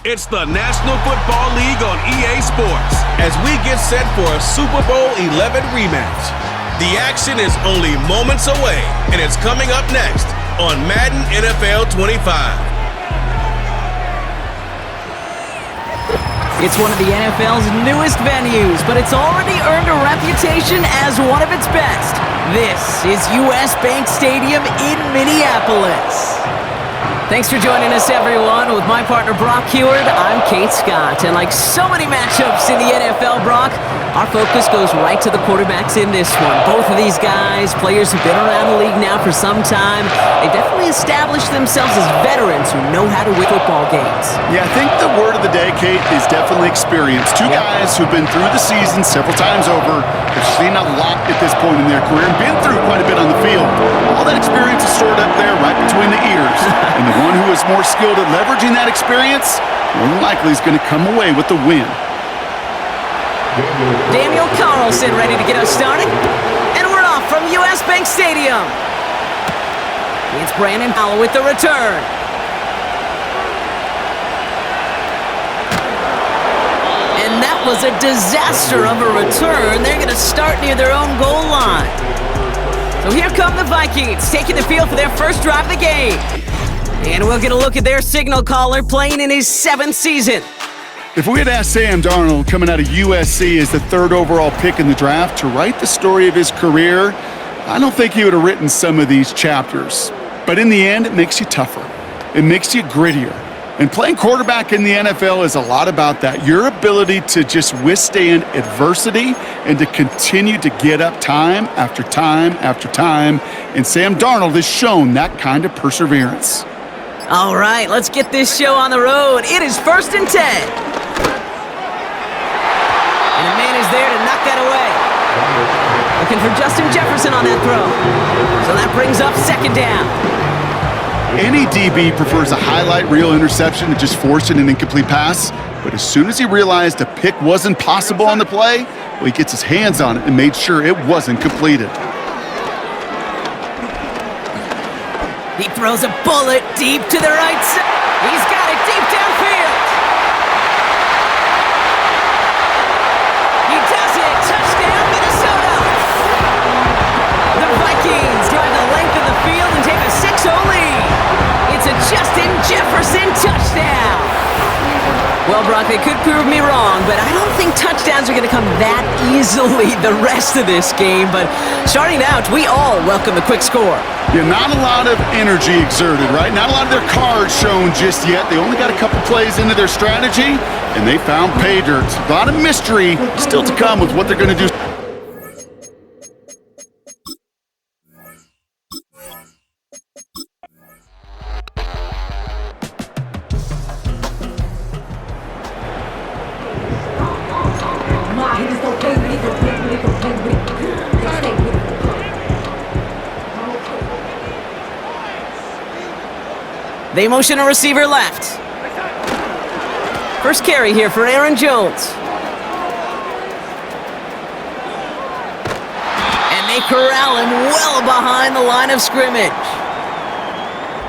It's the National Football League on EA Sports as we get set for a Super Bowl XI rematch. The action is only moments away, and it's coming up next on Madden NFL 25. It's one of the NFL's newest venues, but it's already earned a reputation as one of its best. This is US Bank Stadium in Minneapolis. Thanks for joining us, everyone. With my partner, Brock Heward, I'm Kate Scott. And like so many matchups in the NFL, Brock, our focus goes right to the quarterbacks in this one. Both of these guys, players who've been around the league now for some time, they definitely established themselves as veterans who know how to win football games. Yeah, I think the word of the day, Kate, is definitely experience. Two guys who've been through the season several times over, have seen a lot at this point in their career, and been through quite a bit on the field. All that experience is stored up there right between the ears. And the one who is more skilled at leveraging that experience, more than likely is going to come away with the win. Daniel Carlson ready to get us started. And we're off from US Bank Stadium. It's Brandon Howell with the return. And that was a disaster of a return. They're going to start near their own goal line. So here come the Vikings, taking the field for their first drive of the game. And we'll get a look at their signal caller playing in his 7th season. If we had asked Sam Darnold, coming out of USC as the 3rd overall pick in the draft, to write the story of his career, I don't think he would have written some of these chapters. But in the end, it makes you tougher. It makes you grittier. And playing quarterback in the NFL is a lot about that. Your ability to just withstand adversity and to continue to get up time after time after time. And Sam Darnold has shown that kind of perseverance. All right, let's get this show on the road. It is 1st and 10. And a man is there to knock that away. Looking for Justin Jefferson on that throw. So that brings up 2nd down. Any DB prefers a highlight reel interception to just forcing an incomplete pass. But as soon as he realized a pick wasn't possible on the play, well, he gets his hands on it and made sure it wasn't completed. He throws a bullet deep to the right side. He's got it deep downfield. He does it. Touchdown, Minnesota. The Vikings drive the length of the field and take a 6-0 lead. It's a Justin Jefferson touchdown. Well, Brock, they could prove me wrong, but I don't think touchdowns are going to come that easily the rest of this game. But starting out, we all welcome the quick score. Yeah, not a lot of energy exerted, right? Not a lot of their cards shown just yet. They only got a couple plays into their strategy, and they found pay dirt. A lot of mystery still to come with what they're going to do. They motion a receiver left. First carry here for Aaron Jones. And they corral him well behind the line of scrimmage.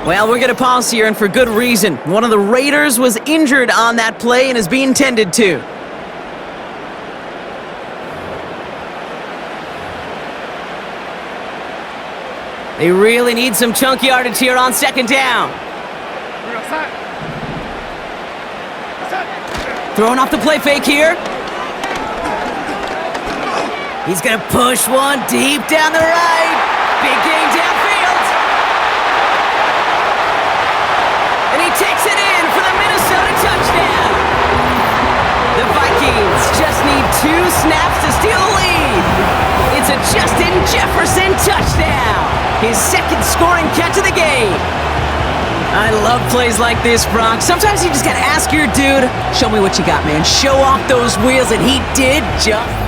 Well, we're going to pause here, and for good reason. One of the Raiders was injured on that play and is being tended to. They really need some chunk yardage here on 2nd down. Throwing off the play fake here. He's going to push one deep down the right. Big gain downfield. And he takes it in for the Minnesota touchdown. The Vikings just need 2 snaps to steal the lead. It's a Justin Jefferson touchdown. His 2nd scoring catch of the game. I love plays like this, Brock. Sometimes you just gotta ask your dude, show me what you got, man. Show off those wheels, and he did just.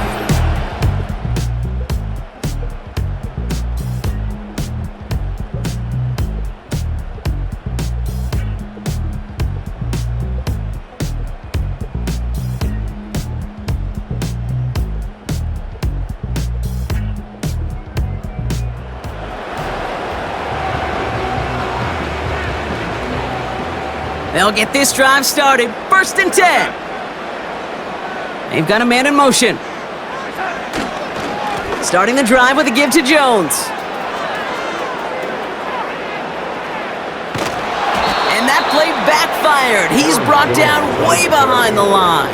They'll get this drive started. 1st and 10. They've got a man in motion. Starting the drive with a give to Jones. And that play backfired. He's brought down way behind the line.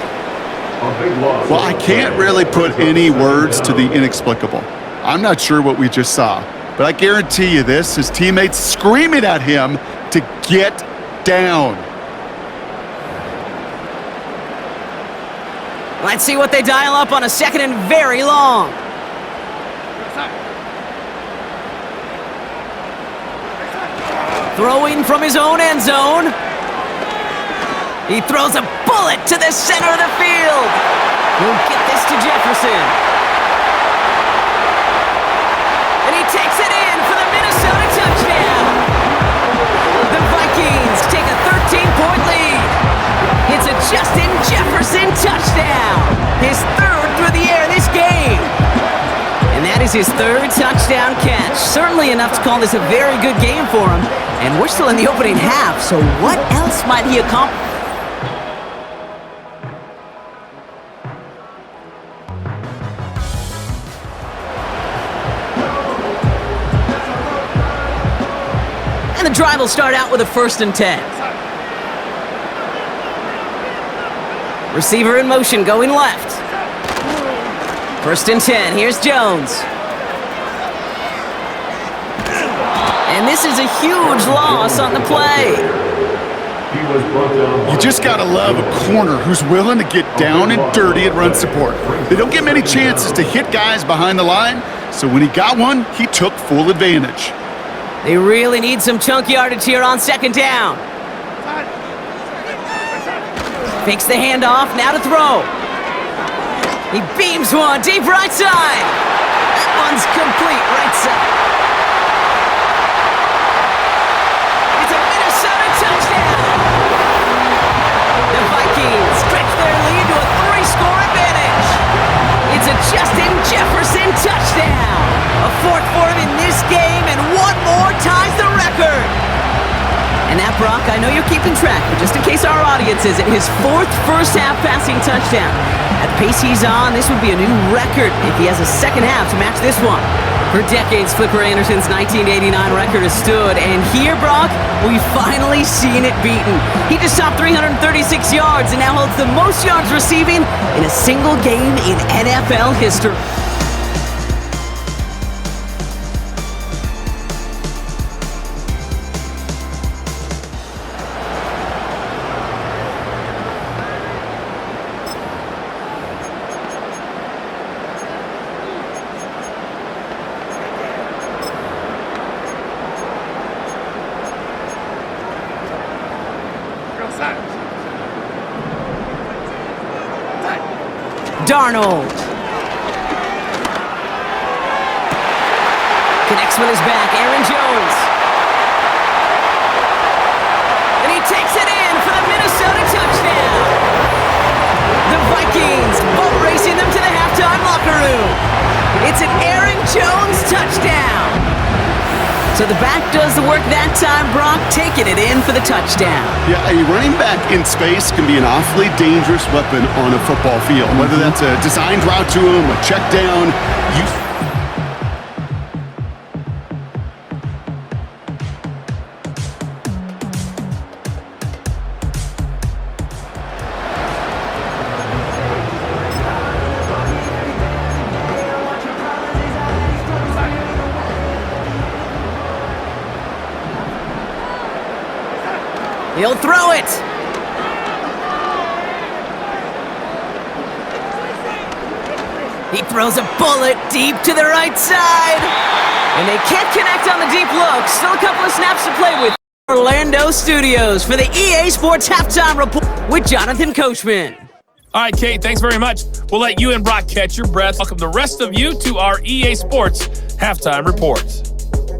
Well, I can't really put any words to the inexplicable. I'm not sure what we just saw, but I guarantee you this, his teammates screaming at him to get down. Let's see what they dial up on a 2nd and very long. Throwing from his own end zone. He throws a bullet to the center of the field. He'll get this to Jefferson. And he takes it in for the Minnesota touchdown. The Vikings take a 13-point lead. It's a Justin Jefferson touchdown. His 3rd through the air this game. And that is his 3rd touchdown catch. Certainly enough to call this a very good game for him. And we're still in the opening half, so what else might he accomplish? And the drive will start out with a 1st and 10. Receiver in motion, going left. 1st and 10, here's Jones. And this is a huge loss on the play. You just gotta love a corner who's willing to get down and dirty at run support. They don't get many chances to hit guys behind the line, so when he got one, he took full advantage. They really need some chunk yardage here on 2nd down. Fakes the handoff, now to throw. He beams one deep right side. That one's complete right side. It's a Minnesota touchdown. The Vikings stretch their lead to a 3-score advantage. It's a Justin Jefferson touchdown. A 4th for him in this game, and 1 more ties the record. And that, Brock, I know you're keeping track, but just in case our audience isn't, his 4th first-half passing touchdown. At the pace he's on, this would be a new record if he has a 2nd half to match this one. For decades, Flipper Anderson's 1989 record has stood, and here, Brock, we've finally seen it beaten. He just topped 336 yards and now holds the most yards receiving in a single game in NFL history. Darnold connects with his back. Aaron Jones. And he takes it in for the Minnesota touchdown. The Vikings boat racing them to the halftime locker room. It's an Aaron Jones touchdown. So the back does the work that time, Brock, taking it in for the touchdown. Yeah, a running back in space can be an awfully dangerous weapon on a football field. Whether that's a designed route to him, a check down, He'll throw it. He throws a bullet deep to the right side. And they can't connect on the deep look. Still a couple of snaps to play with. Orlando Studios for the EA Sports Halftime Report with Jonathan Coachman. All right, Kate, thanks very much. We'll let you and Brock catch your breath. Welcome the rest of you to our EA Sports Halftime Reports.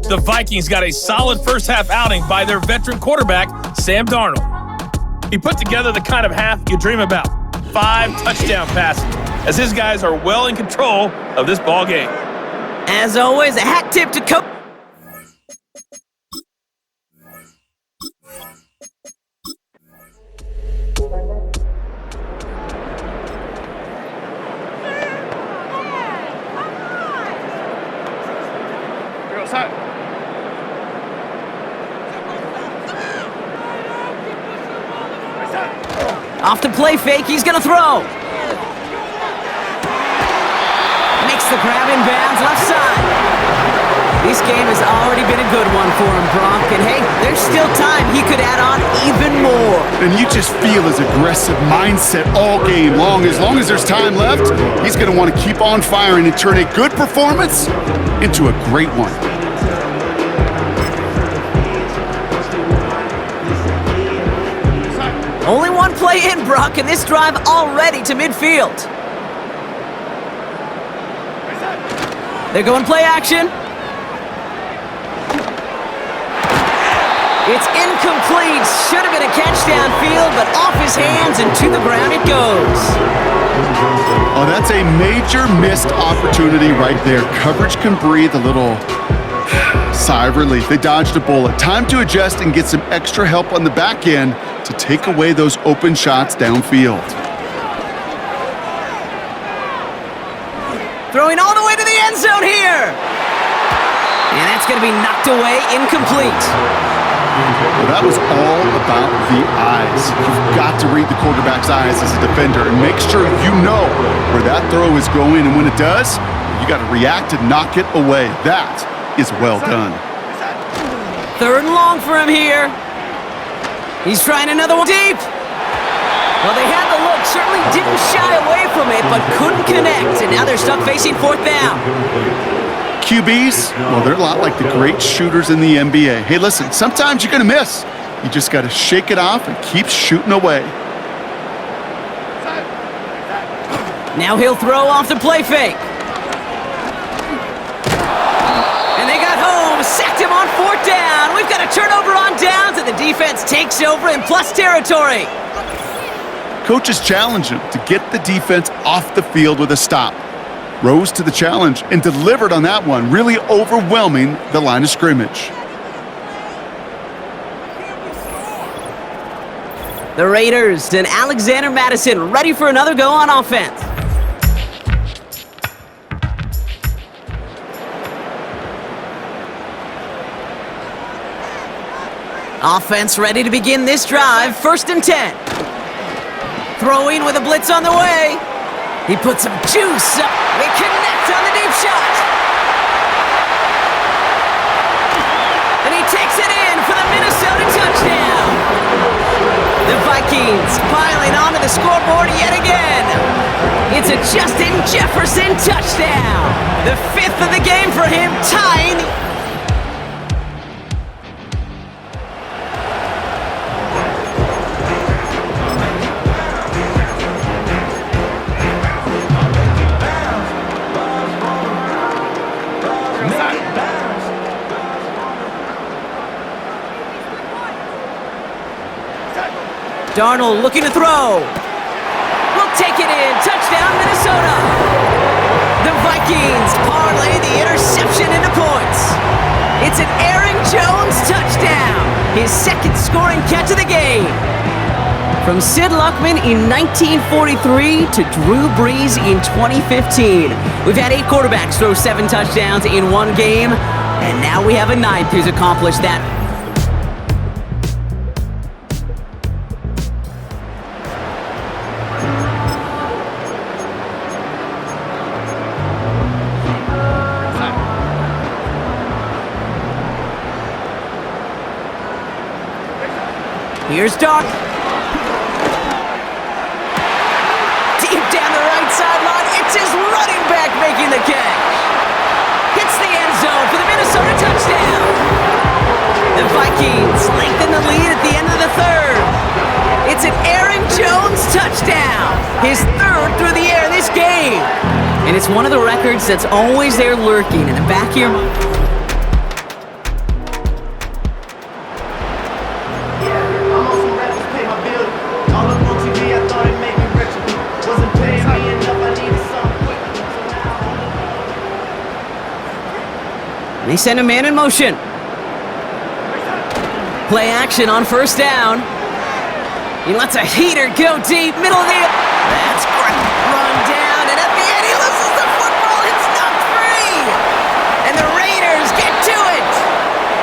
The Vikings got a solid first-half outing by their veteran quarterback, Sam Darnold. He put together the kind of half you dream about. 5 touchdown passes, as his guys are well in control of this ball game. As always, a hat tip to Coach. Off the play fake, he's gonna throw. Makes the grab in bounds, left side. This game has already been a good one for him, Bronk. And hey, there's still time. He could add on even more. And you just feel his aggressive mindset all game long. As long as there's time left, he's going to want to keep on firing and turn a good performance into a great one. Only one play in, Brock, and this drive already to midfield. They're going play action. It's incomplete. Should have been a catch downfield, but off his hands and to the ground it goes. Oh, that's a major missed opportunity right there. Coverage can breathe a little sigh of relief. They dodged a bullet. Time to adjust and get some extra help on the back end to take away those open shots downfield. Throwing all the way to the end zone here. And that's going to be knocked away, incomplete. Well, that was all about the eyes. You've got to read the quarterback's eyes as a defender and make sure you know where that throw is going. And when it does, you got to react and knock it away. That is well done. 3rd and long for him here. He's trying another one deep. Well, they had the look, certainly didn't shy away from it, but couldn't connect. And now they're stuck facing 4th down. QBs, well, they're a lot like the great shooters in the NBA. Hey, listen, sometimes you're going to miss. You just got to shake it off and keep shooting away. Now he'll throw off the play fake. And they got home, sacked him on 4th down. We've got a turnover on downs, and the defense takes over in plus territory. Coaches challenge him to get the defense off the field with a stop. Rose to the challenge and delivered on that one, really overwhelming the line of scrimmage. The Raiders and Alexander Madison ready for another go on offense. Offense ready to begin this drive, 1st and 10. Throwing with a blitz on the way. He puts some juice up. They connect on the deep shot. And he takes it in for the Minnesota touchdown. The Vikings piling onto the scoreboard yet again. It's a Justin Jefferson touchdown. The 5th of the game for him, tying the... Darnold looking to throw. Will take it in. Touchdown, Minnesota. The Vikings parlay the interception into points. It's an Aaron Jones touchdown. His 2nd scoring catch of the game. From Sid Luckman in 1943 to Drew Brees in 2015. We've had 8 quarterbacks throw 7 touchdowns in one game. And now we have a 9th who's accomplished that. Here's Doc. Deep down the right sideline, it's his running back making the catch. Hits the end zone for the Minnesota touchdown. The Vikings lengthen the lead at the end of the 3rd. It's an Aaron Jones touchdown. His 3rd through the air this game. And it's one of the records that's always there lurking in the back of your mind. They send a man in motion. Play action on 1st down. He lets a heater go deep, middle of the... That's great. Run down, and at the end he loses the football. It's knocked free. And the Raiders get to it.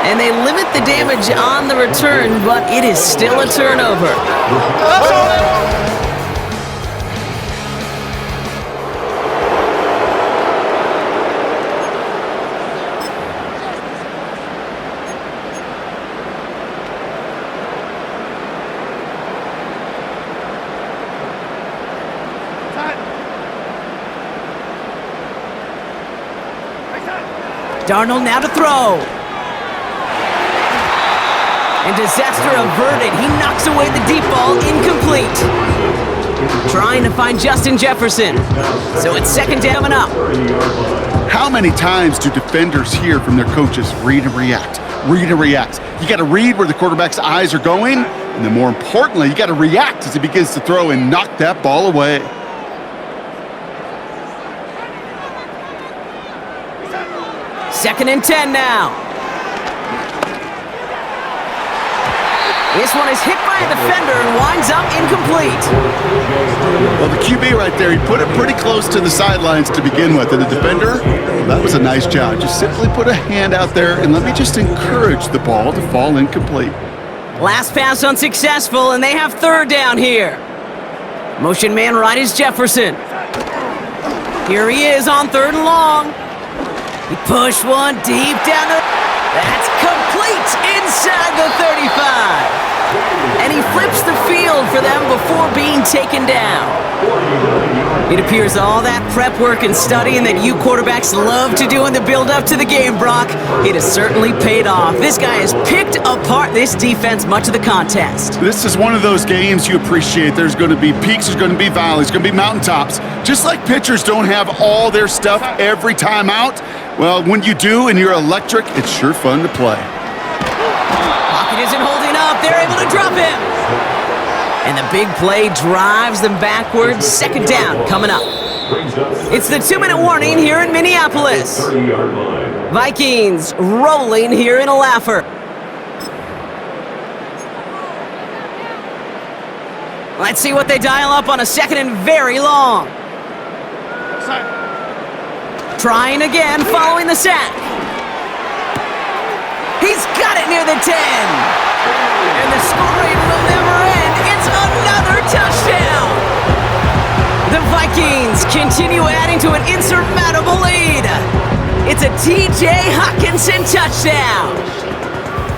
And they limit the damage on the return, but it is still a turnover. Darnold now to throw. And disaster averted. He knocks away the deep ball, incomplete. Trying to find Justin Jefferson. So it's second down and up. How many times do defenders hear from their coaches, read and react, read and react? You got to read where the quarterback's eyes are going, and then more importantly, you got to react as he begins to throw and knock that ball away. Second and 10 now. This one is hit by a defender and winds up incomplete. Well, the QB right there, he put it pretty close to the sidelines to begin with. And the defender, well, that was a nice job. Just simply put a hand out there and let me just encourage the ball to fall incomplete. Last pass unsuccessful, and they have third down here. Motion man right is Jefferson. Here he is on third and long. He pushed one deep down the... That's complete inside the 35. And he flips the field for them before being taken down. It appears all that prep work and studying that you quarterbacks love to do in the build-up to the game, Brock, it has certainly paid off. This guy has picked apart this defense much of the contest. This is one of those games you appreciate. There's going to be peaks, there's going to be valleys, there's going to be mountaintops. Just like pitchers don't have all their stuff every time out, well, when you do and you're electric, it's sure fun to play. Pocket isn't holding up. They're able to drop him. And the big play drives them backwards. Second down coming up. It's the 2-minute warning here in Minneapolis. Vikings rolling here in a laugher. Let's see what they dial up on a second and very long. Trying again following the sack. He's got it near the 10. And the scoring will never end. It's another touchdown. The Vikings continue adding to an insurmountable lead. It's a T.J. Hockenson touchdown.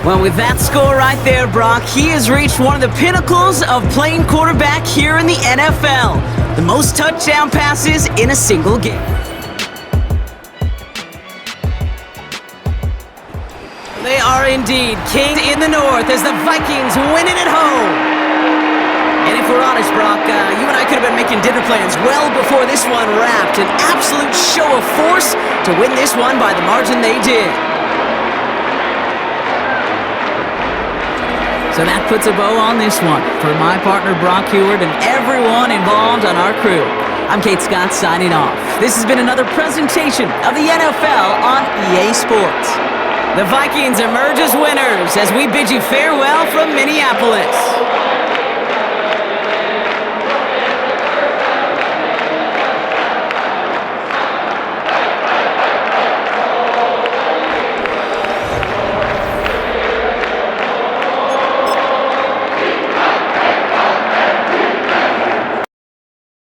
Well, with that score right there, Brock, he has reached one of the pinnacles of playing quarterback here in the NFL. The most touchdown passes in a single game. They are indeed king in the north as the Vikings win it at home. And if we're honest, Brock, you and I could have been making dinner plans well before this one wrapped. An absolute show of force to win this one by the margin they did. So that puts a bow on this one. For my partner, Brock Heward, and everyone involved on our crew, I'm Kate Scott signing off. This has been another presentation of the NFL on EA Sports. The Vikings emerge as winners as we bid you farewell from Minneapolis.